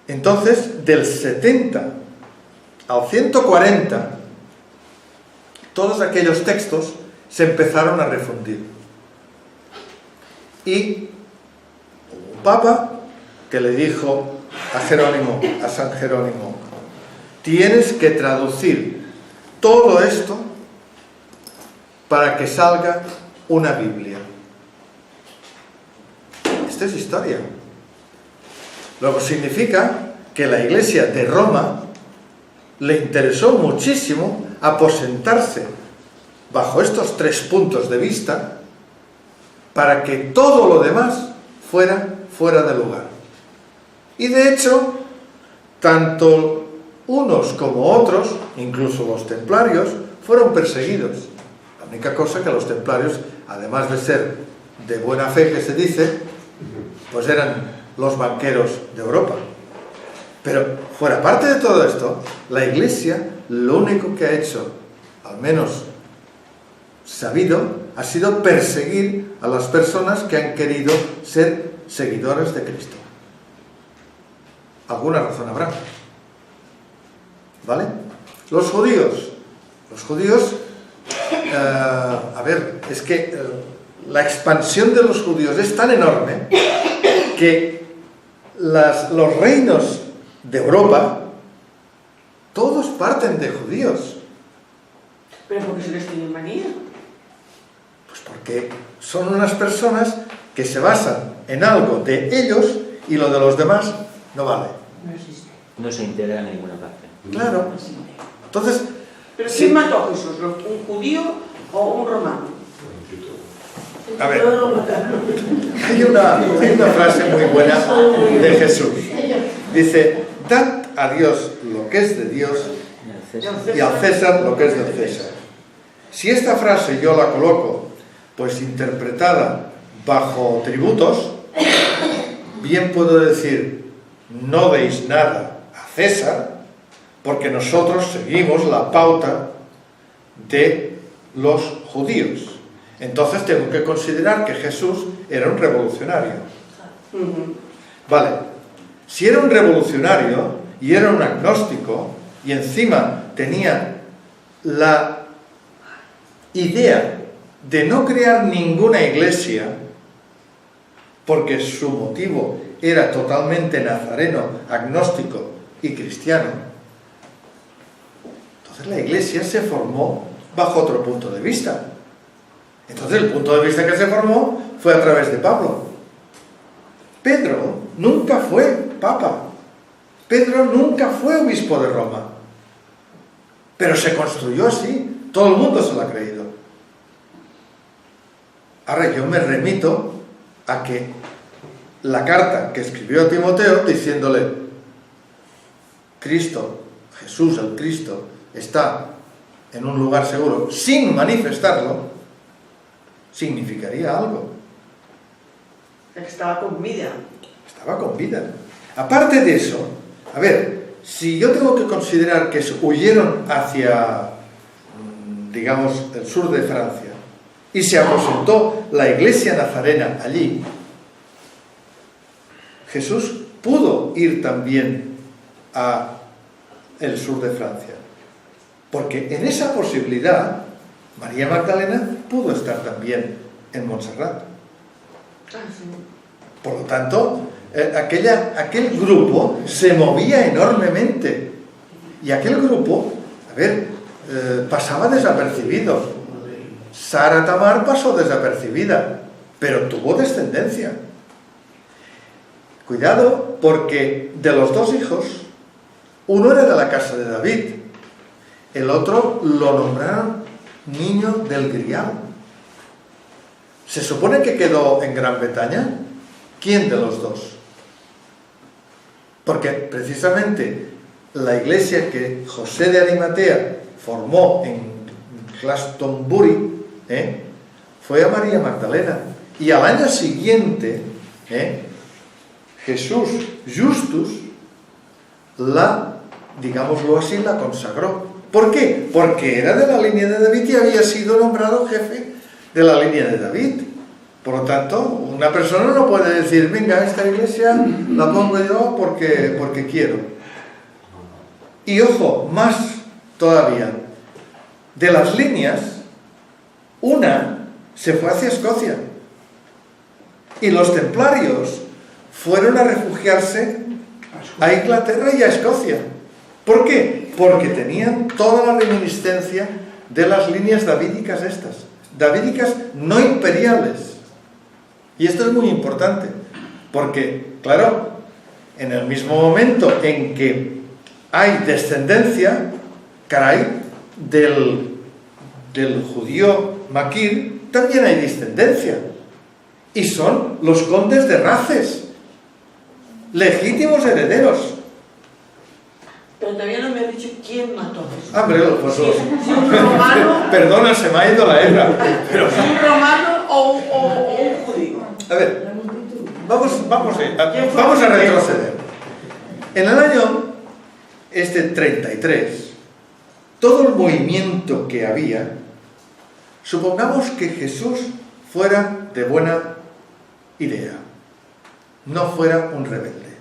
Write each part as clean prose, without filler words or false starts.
Entonces, del 70 al 140, todos aquellos textos se empezaron a refundir. Y un papa que le dijo a San Jerónimo, tienes que traducir todo esto para que salga una Biblia. Esta es historia. Luego significa que la Iglesia de Roma le interesó muchísimo aposentarse bajo estos 3 puntos de vista para que todo lo demás fuera fuera de lugar. Y de hecho, tanto unos como otros, incluso los templarios, fueron perseguidos. La única cosa que los templarios, además de ser de buena fe que se dice, pues eran los banqueros de Europa. Pero fuera parte de todo esto, la Iglesia lo único que ha hecho, al menos sabido, ha sido perseguir a las personas que han querido ser seguidores de Cristo. Alguna razón habrá. ¿Vale? Los judíos, a ver, es que la expansión de los judíos es tan enorme que los reinos de Europa, todos parten de judíos. ¿Pero por qué se les tiene manía? Pues porque son unas personas que se basan en algo de ellos y lo de los demás no vale. No existe. No se integra en ninguna parte. Claro. Entonces, ¿pero quién mató a Jesús? ¿Un judío o un romano? a ver, hay una frase muy buena de Jesús. Dice, dad a Dios lo que es de Dios y al César lo que es del César. Si esta frase yo la coloco, pues interpretada bajo tributos, bien puedo decir, no deis nada a César, porque nosotros seguimos la pauta de los judíos. Entonces tengo que considerar que Jesús era un revolucionario. Vale, si era un revolucionario y era un agnóstico y encima tenía la idea de no crear ninguna iglesia porque su motivo era totalmente nazareno, agnóstico y cristiano, entonces la iglesia se formó bajo otro punto de vista. Entonces el punto de vista que se formó fue a través de Pablo. Pedro nunca fue papa. Pedro nunca fue obispo de Roma. Pero se construyó así. Todo el mundo se lo ha creído. Ahora yo me remito a que la carta que escribió a Timoteo diciéndole Cristo, Jesús el Cristo, está en un lugar seguro sin manifestarlo, significaría algo. Que estaba con vida. Estaba con vida. Aparte de eso, a ver, si yo tengo que considerar que huyeron hacia, digamos, el sur de Francia y se aposentó la iglesia nazarena allí, Jesús pudo ir también a el sur de Francia, porque en esa posibilidad María Magdalena pudo estar también en Montserrat. Por lo tanto, aquel grupo se movía enormemente. Y aquel grupo, a ver, pasaba desapercibido. Sara Tamar pasó desapercibida, pero tuvo descendencia. Cuidado, porque de los 2 hijos, uno era de la casa de David, el otro lo nombraron niño del Grial. ¿Se supone que quedó en Gran Bretaña? ¿Quién de los 2? Porque precisamente la iglesia que José de Arimatea formó en Glastonbury fue a María Magdalena. Y al año siguiente, Jesús Justus digámoslo así, la consagró. ¿Por qué? Porque era de la línea de David y había sido nombrado jefe de la línea de David. Por lo tanto, una persona no puede decir, venga, esta iglesia la pongo yo porque quiero. Y ojo, más todavía, de las líneas, una se fue hacia Escocia. Y los templarios fueron a refugiarse a Inglaterra y a Escocia. ¿Por qué? Porque tenían toda la reminiscencia de las líneas davídicas estas. Davídicas no imperiales. Y esto es muy importante, porque, claro, en el mismo momento en que hay descendencia, caray, del judío Maquir, también hay descendencia. Y son los condes de Races, legítimos herederos. Pero todavía no me has dicho quién mató a Jesús. Hombre, pues Si un romano, perdona, se me ha ido la hebra. Pero... si un romano o un judío. A ver, vamos a retroceder. En el año 33, todo el movimiento que había, supongamos que Jesús fuera de buena idea, no fuera un rebelde.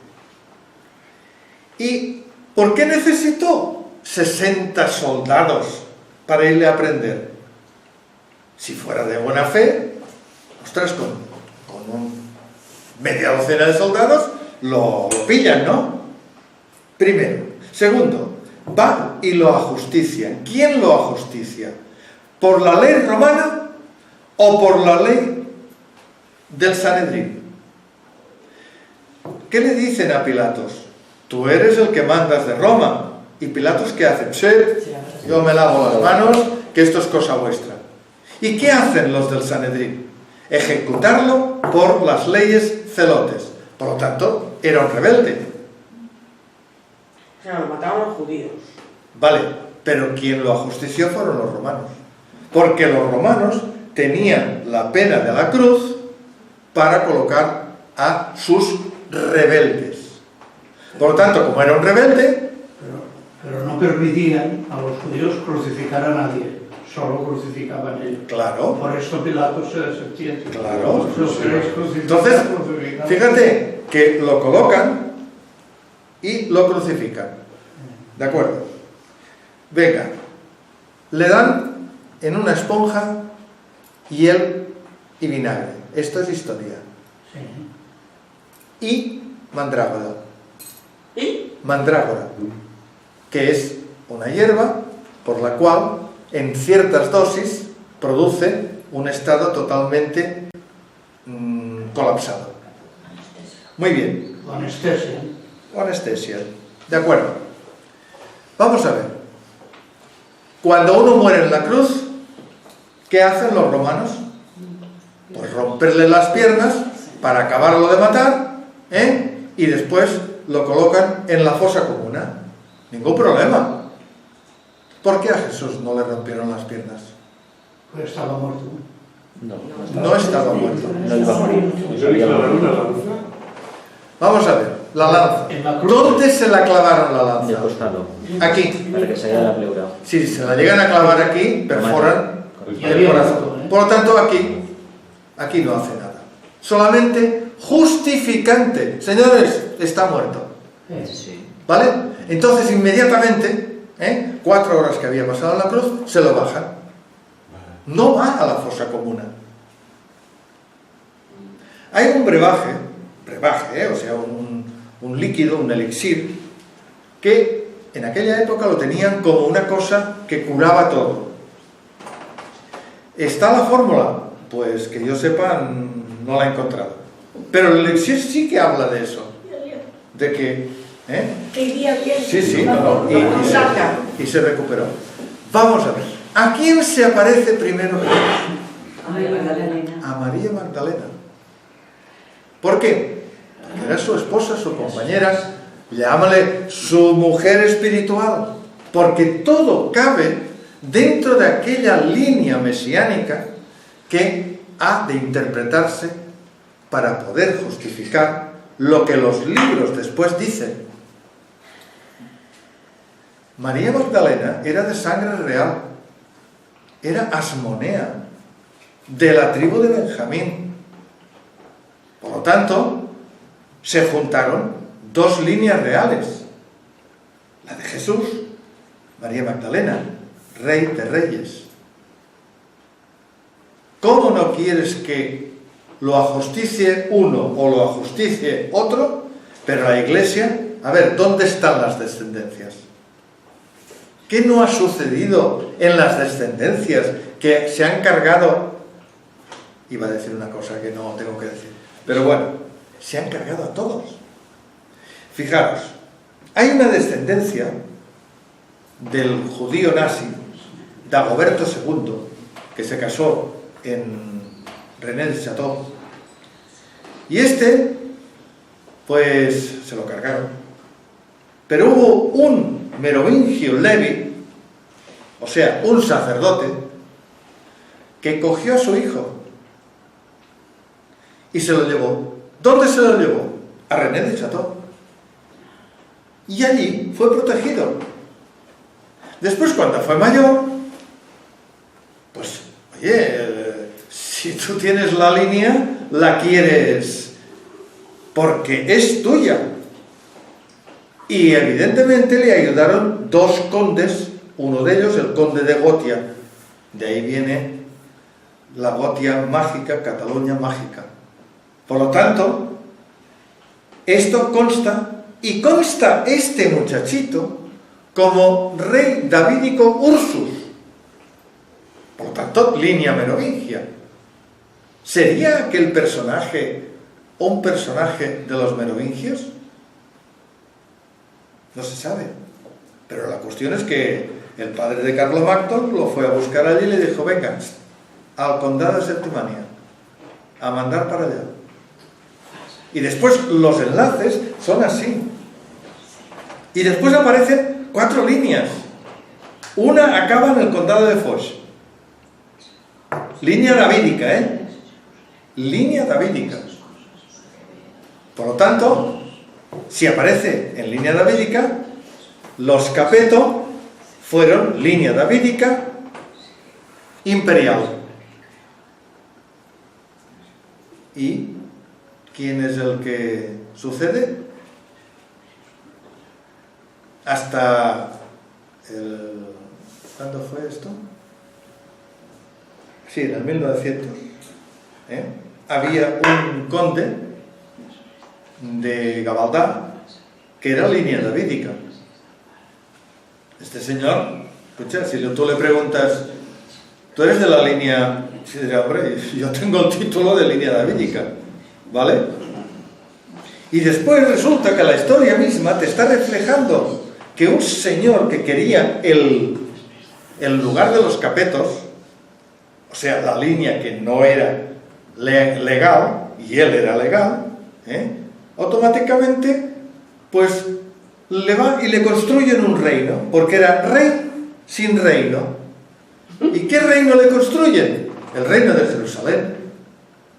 ¿Y por qué necesitó 60 soldados para irle a prender? Si fuera de buena fe, ostras, con media docena de soldados lo pillan, ¿no? Primero. Segundo, va y lo ajusticia. ¿Quién lo ajusticia? ¿Por la ley romana o por la ley del Sanedrín? ¿Qué le dicen a Pilatos? Tú eres el que mandas de Roma. ¿Y Pilatos qué hace? Yo me lavo las manos, que esto es cosa vuestra. ¿Y qué hacen los del Sanedrín? Ejecutarlo por las leyes celotes. Por lo tanto, era un rebelde. Claro, mataron a los judíos. Vale, pero quien lo ajustició fueron los romanos. Porque los romanos tenían la pena de la cruz para colocar a sus rebeldes. Por lo tanto, como era un rebelde... Pero no permitían a los judíos crucificar a nadie, solo crucificaban ellos. Claro. Por eso Pilatos se desentía. Claro. Entonces, fíjate que lo colocan y lo crucifican. ¿De acuerdo? Venga, le dan en una esponja hiel y vinagre. Esto es historia. Sí. Y mandrágora. ¿Y? Mandrágora, que es una hierba por la cual en ciertas dosis produce un estado totalmente colapsado. Muy bien. O anestesia. O anestesia. De acuerdo. Vamos a ver. Cuando uno muere en la cruz, ¿qué hacen los romanos? Pues romperle las piernas para acabarlo de matar, y después lo colocan en la fosa comuna. Ningún problema. ¿Por qué a Jesús no le rompieron las piernas? Pues estaba muerto. No estaba muerto. No iba a morir. Vamos a ver, la lanza. En la cruz. ¿Dónde se la clavaron la De lanza? costado, Aquí. para que salga la pleura. Si se la llegan a clavar aquí, perforan el corazón. Por lo tanto, aquí no hace nada. Solamente justificante. Señores, está muerto. Sí. ¿Vale? Entonces, inmediatamente, 4 horas que había pasado en la cruz, se lo bajan. No va a la fosa comuna. Hay un brebaje, o sea, un líquido, un elixir, que en aquella época lo tenían como una cosa que curaba todo. ¿Está la fórmula? Pues que yo sepa, no la he encontrado. Pero el elixir sí que habla de eso. De que... Sí, no, y se recuperó. Vamos a ver. ¿A quién se aparece primero? A María Magdalena. ¿Por qué? Porque era su esposa, su compañera, llámale su mujer espiritual, porque todo cabe dentro de aquella línea mesiánica que ha de interpretarse para poder justificar lo que los libros después dicen. María Magdalena era de sangre real, era asmonea, de la tribu de Benjamín. tanto, se juntaron dos líneas reales. La de Jesús, María Magdalena, Rey de Reyes. ¿Cómo no quieres que lo ajusticie uno o lo ajusticie otro? Pero la Iglesia, a ver, ¿dónde están las descendencias? ¿Qué no ha sucedido en las descendencias que se han cargado? Iba a decir una cosa que no tengo que decir, pero bueno, se han cargado a todos. Fijaros, hay una descendencia del judío nazi, Dagoberto II, que se casó en René de Chateau, y pues se lo cargaron. Pero hubo un merovingio Levi, o sea, un sacerdote, que cogió a su hijo y se lo llevó. ¿Dónde se lo llevó? A René de Chateau. Y allí fue protegido. Después, cuando fue mayor, pues, oye, si tú tienes la línea, la quieres porque es tuya. Y evidentemente le ayudaron dos condes, uno de ellos el conde de Gotia, de ahí viene la Gotia mágica, Cataluña mágica. Por lo tanto, esto consta, y consta este muchachito como rey davídico Ursus. Por lo tanto, línea merovingia. ¿Sería aquel personaje un personaje de los merovingios? No se sabe. Pero la cuestión es que el padre de Carlomagno lo fue a buscar allí y le dijo: venga, al condado de Septimania, a mandar para allá. Y después los enlaces son así. Y después aparecen 4 líneas. Una acaba en el condado de Foix. Línea davídica, ¿eh? Línea davídica. Por lo tanto, si aparece en línea davídica, los Capeto fueron línea davídica imperial. ¿Y quién es el que sucede? Hasta el... ¿Cuándo fue esto? Sí, en el 1900. Había un conde de Gavaldà que era línea davídica. Este señor, escucha, si tú le preguntas, ¿tú eres de la línea? Sí, dirá: hombre, yo tengo el título de línea davídica, ¿vale? Y después resulta que la historia misma te está reflejando que un señor que quería el lugar de los Capetos, o sea, la línea que no era legal, y él era legal, automáticamente, pues, le va y le construyen un reino, porque era rey sin reino. ¿Y qué reino le construyen? El reino de Jerusalén.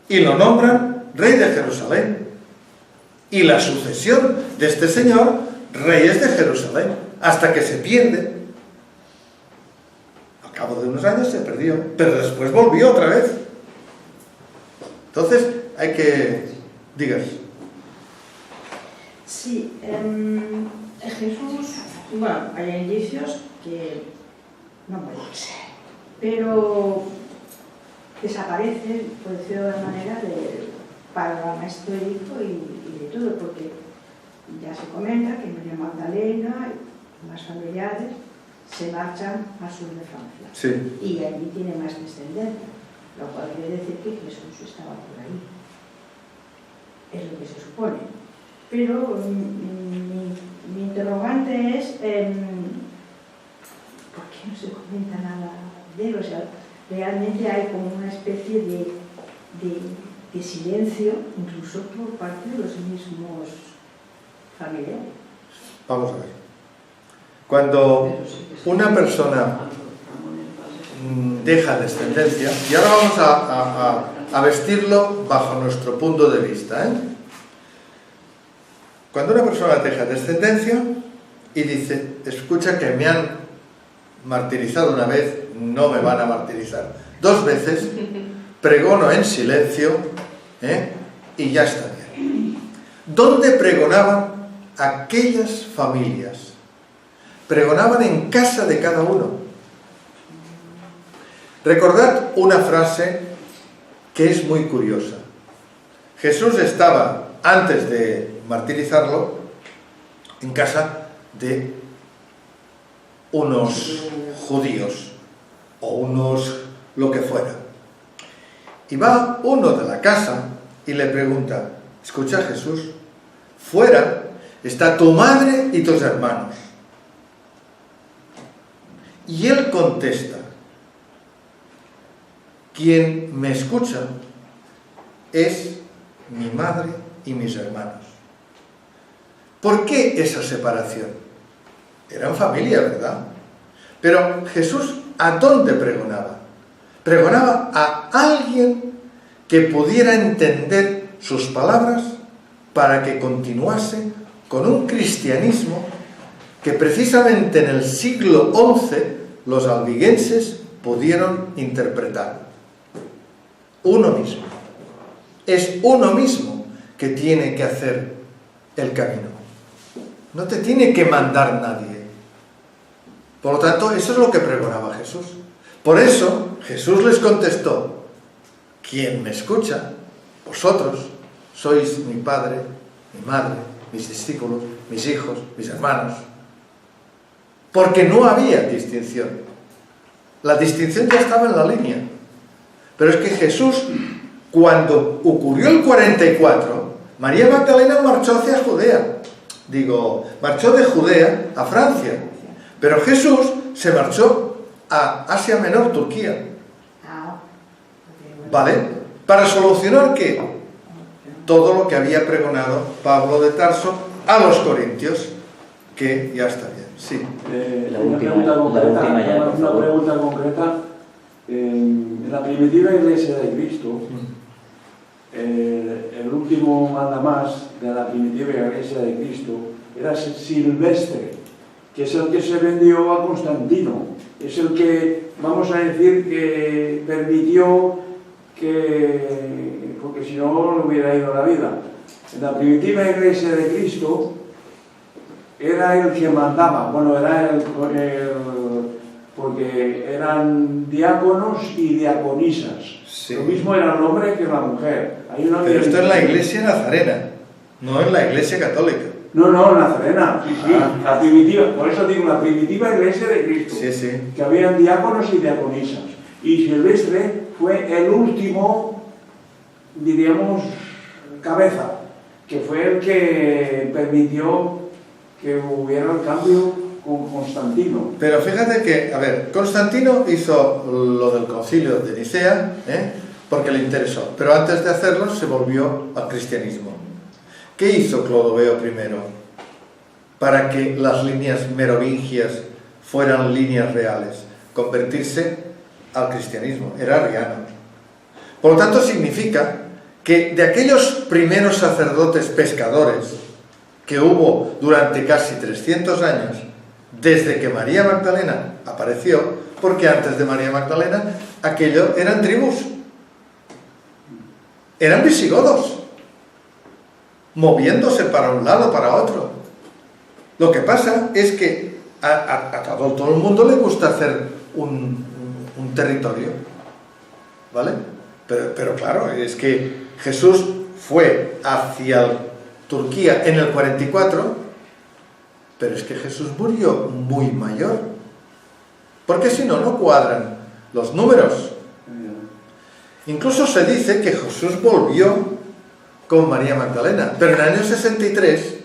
Y lo nombran rey de Jerusalén. Y la sucesión de este señor, reyes de Jerusalén, hasta que se pierde. Al cabo de unos años se perdió, pero después volvió otra vez. Entonces, hay que... Digas. Sí, Jesús, bueno, hay indicios que no puede ser, pero desaparece, por decirlo de alguna manera, del panorama histórico y de todo, porque ya se comenta que María Magdalena y más familiares se marchan al sur de Francia. Sí. Y allí tiene más descendencia, lo cual quiere decir que Jesús estaba por ahí. Es lo que se supone. Pero mi interrogante es ¿por qué no se comenta nada de él? O sea, realmente hay como una especie de silencio, incluso por parte de los mismos familiares. Vamos a ver. Cuando una persona deja descendencia, y ahora vamos a vestirlo bajo nuestro punto de vista, Cuando una persona deja descendencia y dice: escucha, que me han martirizado una vez, no me van a martirizar 2 veces, pregono en silencio, y ya está bien. ¿Dónde pregonaban aquellas familias? Pregonaban en casa de cada uno. Recordad una frase que es muy curiosa. Jesús estaba, antes de martirizarlo, en casa de unos judíos o unos lo que fuera. Y va uno de la casa y le pregunta: escucha, Jesús, fuera está tu madre y tus hermanos. Y él contesta: quien me escucha es mi madre y mis hermanos. ¿Por qué esa separación? Eran familia, ¿verdad? Pero Jesús, ¿a dónde pregonaba? Pregonaba a alguien que pudiera entender sus palabras para que continuase con un cristianismo que precisamente en el siglo XI los albigenses pudieron interpretar. Uno mismo. Es uno mismo que tiene que hacer el camino. No te tiene que mandar nadie. Por lo tanto, eso es lo que pregonaba Jesús. Por eso, Jesús les contestó: quien me escucha, vosotros sois mi padre, mi madre, mis discípulos, mis hijos, mis hermanos. Porque no había distinción. La distinción ya estaba en la línea. Pero es que Jesús, cuando ocurrió el 44, María Magdalena marchó hacia Judea. Marchó de Judea a Francia. Pero Jesús se marchó a Asia Menor, Turquía. ¿Vale? Para solucionar ¿qué? Todo lo que había pregonado Pablo de Tarso a los corintios, que ya está bien. Sí. Una pregunta concreta. En la primitiva iglesia de Cristo, el último mandamás de la primitiva iglesia de Cristo era Silvestre, que es el que se vendió a Constantino. Es el que, vamos a decir, que permitió que, porque si no, le hubiera ido la vida. En la primitiva iglesia de Cristo era el que mandaba, bueno, era porque eran diáconos y diaconisas. Sí. Lo mismo era el hombre que la mujer. Pero esto es la iglesia nazarena, no en la iglesia católica. No, nazarena, sí. La primitiva, por eso digo, la primitiva iglesia de Cristo. Sí. Que habían diáconos y diaconisas. Y Silvestre fue el último, diríamos, cabeza, que fue el que permitió que hubiera el cambio con Constantino. Pero fíjate que, Constantino hizo lo del concilio de Nicea, porque le interesó, pero antes de hacerlo se volvió al cristianismo. ¿Qué hizo Clodoveo I para que las líneas merovingias fueran líneas reales? Convertirse al cristianismo, era arriano. Por lo tanto, significa que de aquellos primeros sacerdotes pescadores que hubo durante casi 300 años, desde que María Magdalena apareció, porque antes de María Magdalena aquello eran tribus, eran visigodos, moviéndose para un lado, para otro. Lo que pasa es que a todo el mundo le gusta hacer un territorio, ¿vale? Pero claro, es que Jesús fue hacia Turquía en el 44, pero es que Jesús murió muy mayor, porque si no, no cuadran los números. Incluso se dice que Jesús volvió con María Magdalena, pero en el año 63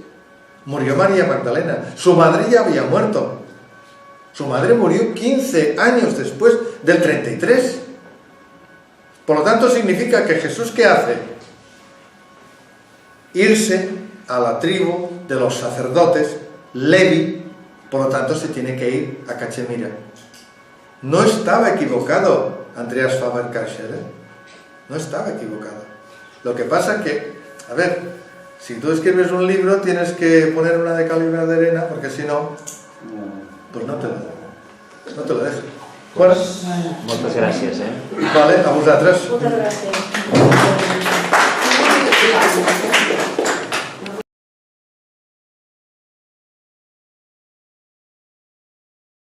murió María Magdalena. Su madre ya había muerto. Su madre murió 15 años después del 33. Por lo tanto, significa que Jesús, ¿qué hace? Irse a la tribu de los sacerdotes, Levi, por lo tanto se tiene que ir a Cachemira. No estaba equivocado Andreas Faber-Castell, no estaba equivocado. Lo que pasa que, si tú escribes un libro tienes que poner una de cal y una de arena, porque si no, pues no te lo dejo. Bueno, Moltes gràcies, vale, a vosaltres. Moltes gràcies.